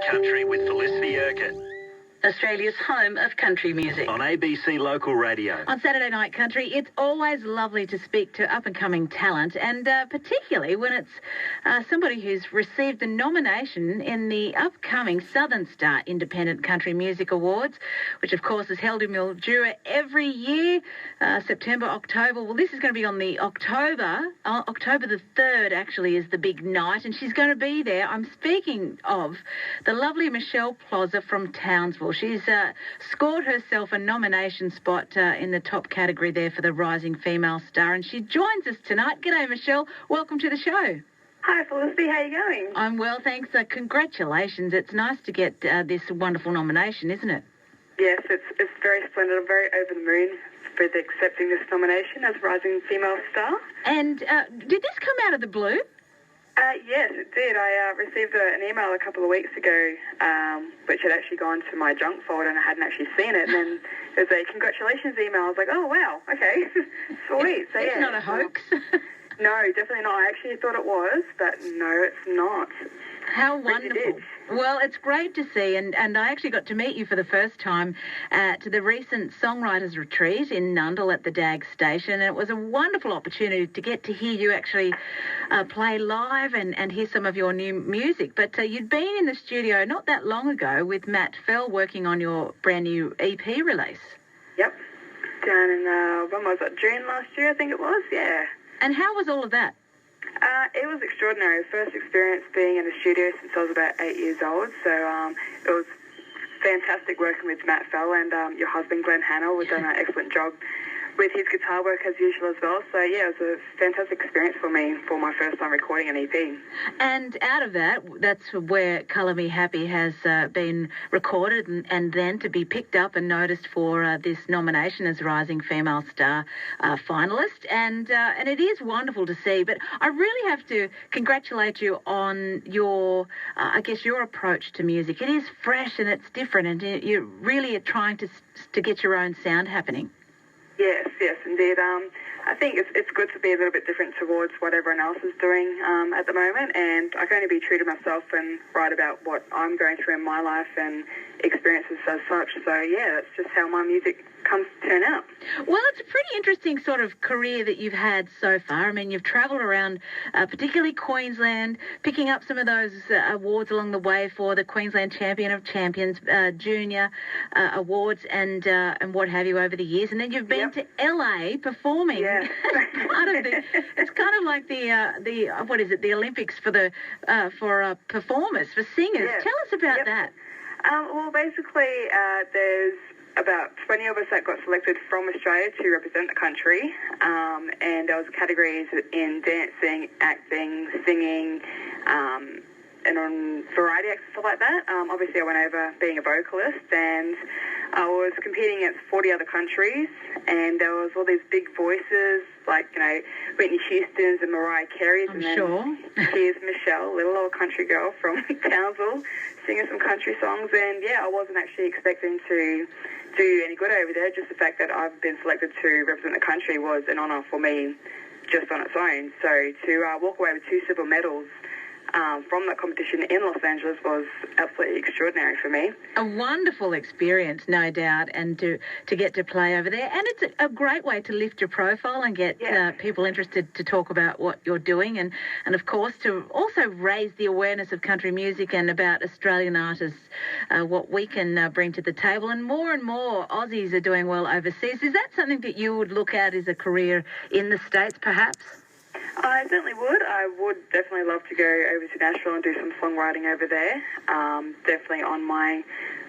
Country with Felicity Urquhart. Australia's home of country music. On ABC Local Radio. On Saturday Night Country, it's always lovely to speak to up-and-coming talent, and particularly when it's somebody who's received the nomination in the upcoming Southern Star Independent Country Music Awards, which, of course, is held in Mildura every year, September, October. Well, this is going to be on the October the 3rd, actually, is the big night, and she's going to be there. I'm speaking of the lovely Michelle Plozza from Townsville. She's scored herself a nomination spot in the top category there for the Rising Female Star, and she joins us tonight. G'day, Michelle. Welcome to the show. Hi, Felicity. How are you going? I'm well, thanks. Congratulations. It's nice to get this wonderful nomination, isn't it? Yes, it's very splendid. I'm very over the moon with accepting this nomination as Rising Female Star. And did this come out of the blue? Yes, it did. I received an email a couple of weeks ago, which had actually gone to my junk folder and I hadn't actually seen it. And then there's a congratulations email. I was like, oh, wow, okay, sweet. So, it's not a hoax. No, definitely not. I actually thought it was, but no, it's not. How wonderful. Well, it's great to see, and I actually got to meet you for the first time at the recent Songwriters Retreat in Nundle at the DAG station, and it was a wonderful opportunity to get to hear you actually play live and hear some of your new music. But you'd been in the studio not that long ago with Matt Fell working on your brand new EP release. Yep. Down in, when was it, June last year, I think it was, yeah. And how was all of that? It was extraordinary. First experience being in the studio since I was about 8 years old. So it was fantastic working with Matt Fell and your husband, Glenn Hannah. We've done an excellent job with his guitar work as usual as well. So, yeah, it was a fantastic experience for me for my first time recording an EP. And out of that, that's where Colour Me Happy has been recorded and then to be picked up and noticed for this nomination as Rising Female Star finalist. And it is wonderful to see. But I really have to congratulate you on your, your approach to music. It is fresh and it's different, and you really are trying to get your own sound happening. Yes, indeed. I think it's good to be a little bit different towards what everyone else is doing at the moment, and I can only be true to myself and write about what I'm going through in my life and experiences as such. So, yeah, that's just how my music comes to turn out. Well, it's a pretty interesting sort of career that you've had so far. I mean, you've travelled around, particularly Queensland, picking up some of those awards along the way for the Queensland Champion of Champions, Junior awards and what have you over the years. And then you've been to LA performing. Yeah. It's kind of like the Olympics for performers, for singers. Yeah. Tell us about that. Well, basically, there's about 20 of us that got selected from Australia to represent the country, and there was categories in dancing, acting, singing, and on variety acts and stuff like that. Obviously, I went over being a vocalist, and I was competing against 40 other countries, and there was all these big voices, like, you know, Whitney Houston's and Mariah Carey's. I'm sure. Here's Michelle, little old country girl from Townsville, singing some country songs, and, yeah, I wasn't actually expecting to do any good over there. Just the fact that I've been selected to represent the country was an honour for me just on its own. So to walk away with 2 silver medals from that competition in Los Angeles was absolutely extraordinary for me. A wonderful experience, no doubt, and to get to play over there. And it's a great way to lift your profile and get people interested to talk about what you're doing, and of course to also raise the awareness of country music and about Australian artists, what we can bring to the table. And more Aussies are doing well overseas. Is that something that you would look at as a career in the States, perhaps? I certainly would. I would definitely love to go over to Nashville and do some songwriting over there. Definitely on my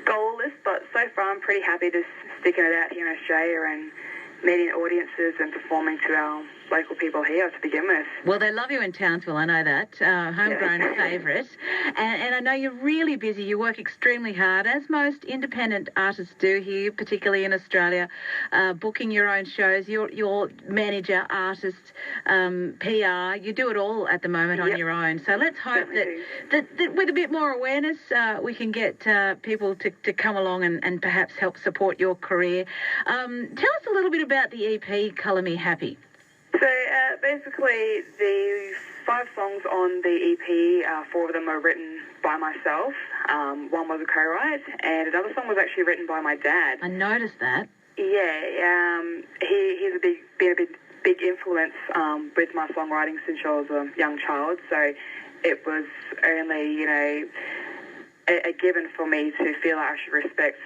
goal list, but so far I'm pretty happy just sticking it out here in Australia and meeting audiences and performing to our local people here to begin with. Well, they love you in Townsville, I know that. Homegrown favourite. And I know you're really busy. You work extremely hard, as most independent artists do here, particularly in Australia, booking your own shows. Your manager, artist, PR, you do it all at the moment on your own. So let's hope that with a bit more awareness, we can get people to come along and perhaps help support your career. Tell us a little bit about the EP, Colour Me Happy. So basically the 5 songs on the EP. 4 of them are written by myself. One was a co-write, and another song was actually written by my dad. I noticed that. Yeah, he's been a big influence with my songwriting since I was a young child. So it was only, a given for me to feel like I should respect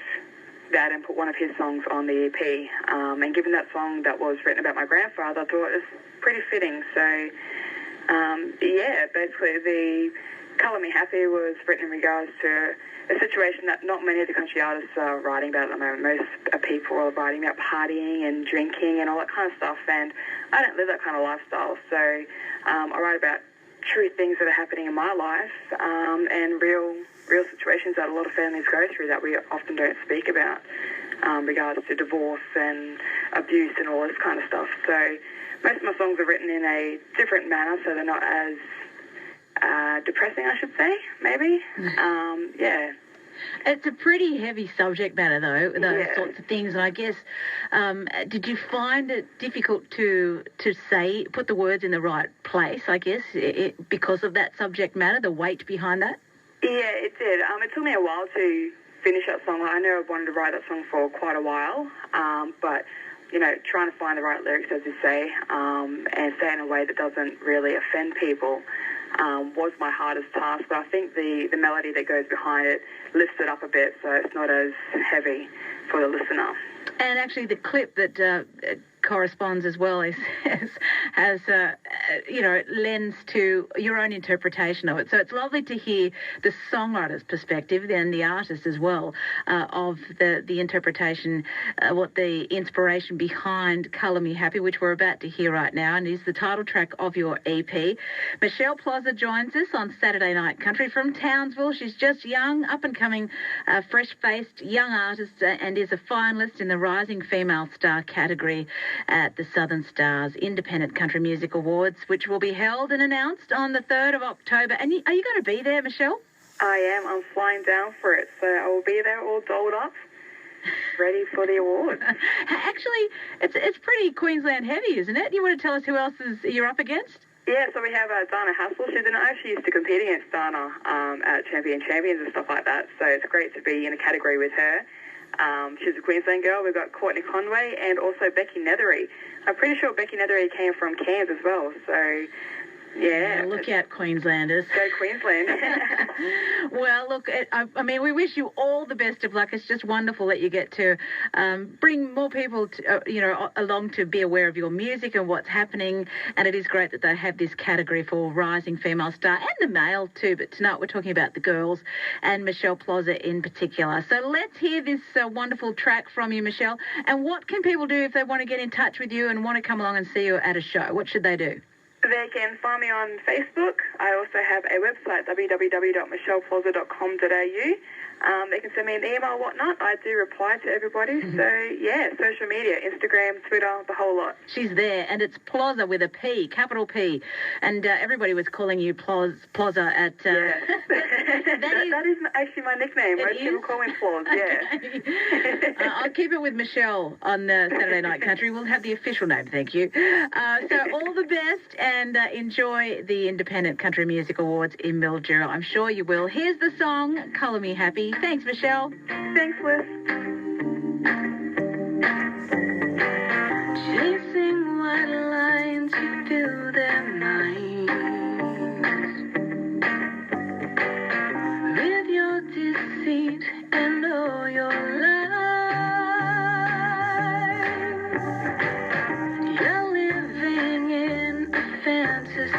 that and put one of his songs on the EP. And given that song that was written about my grandfather, I thought it was pretty fitting. So, basically the Colour Me Happy was written in regards to a situation that not many of the country artists are writing about at the moment. Most people are writing about partying and drinking and all that kind of stuff, and I don't live that kind of lifestyle. So I write about true things that are happening in my life and real situations that a lot of families go through that we often don't speak about, regards to divorce and abuse and all this kind of stuff. So most of my songs are written in a different manner, so they're not as depressing, I should say, maybe. It's a pretty heavy subject matter, though, those sorts of things. And I guess, did you find it difficult to put the words in the right place, I guess, because of that subject matter, the weight behind that? Yeah, it did. It took me a while to finish that song. I know I've wanted to write that song for quite a while, but, trying to find the right lyrics, as you say, and say it in a way that doesn't really offend people was my hardest task. But I think the melody that goes behind it lifts it up a bit, so it's not as heavy for the listener. And actually the clip that corresponds as well lends to your own interpretation of it. So it's lovely to hear the songwriter's perspective and the artist as well of the interpretation, what the inspiration behind Colour Me Happy, which we're about to hear right now, and is the title track of your EP. Michelle Plozza joins us on Saturday Night Country from Townsville. She's just young, up-and-coming, fresh-faced young artist and is a finalist in the Rising Female Star category at the Southern Stars Independent Country Music Awards, which will be held and announced on the 3rd of October. And are you going to be there, Michelle? I am. I'm flying down for it, so I will be there all dolled up, ready for the award. Actually, it's pretty Queensland heavy, isn't it? You want to tell us who else you're up against? Yeah, so we have Dana Hassel. I actually used to compete against Dana at Champions and stuff like that, so it's great to be in a category with her. She's a Queensland girl. We've got Courtney Conway and also Becky Nethery. I'm pretty sure Becky Nethery came from Cairns as well, so yeah. Look out, Queenslanders. Go Queensland. Well, look, I mean, we wish you all the best of luck. It's just wonderful that you get to bring more people, along to be aware of your music and what's happening. And it is great that they have this category for Rising Female Star and the male too. But tonight we're talking about the girls and Michelle Plozza in particular. So let's hear this wonderful track from you, Michelle. And what can people do if they want to get in touch with you and want to come along and see you at a show? What should they do? They can find me on Facebook. I also have a website, www.michelleplozza.com.au. They can send me an email, whatnot. I do reply to everybody. So, yeah, social media, Instagram, Twitter, the whole lot. She's there, and it's Plozza with a P, capital P. And everybody was calling you Plozza at... Yeah. that is actually my nickname. Most people call me Ploz, yeah. I'll keep it with Michelle on Saturday Night Country. We'll have the official name, thank you. So all the best, and enjoy the Independent Country Music Awards in Mildura. I'm sure you will. Here's the song, Colour Me Happy. Thanks, Michelle. Thanks, Liz. Chasing white lines to fill their minds with your deceit and all your lies. You're living in a fantasy.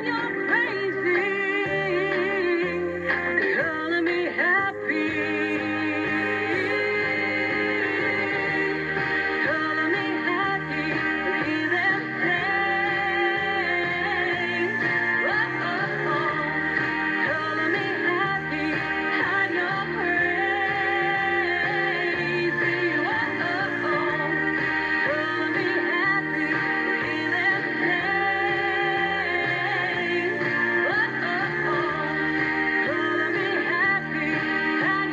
you're crazy. Color me happy. Color me happy. Hear them sing. Oh, oh, oh. Color me happy. I'm your crazy. Oh, oh, oh. Color me happy. Hear them sing. Oh, oh, oh. Color me happy. I'm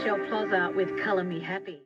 your Plozza with Colour Me Happy.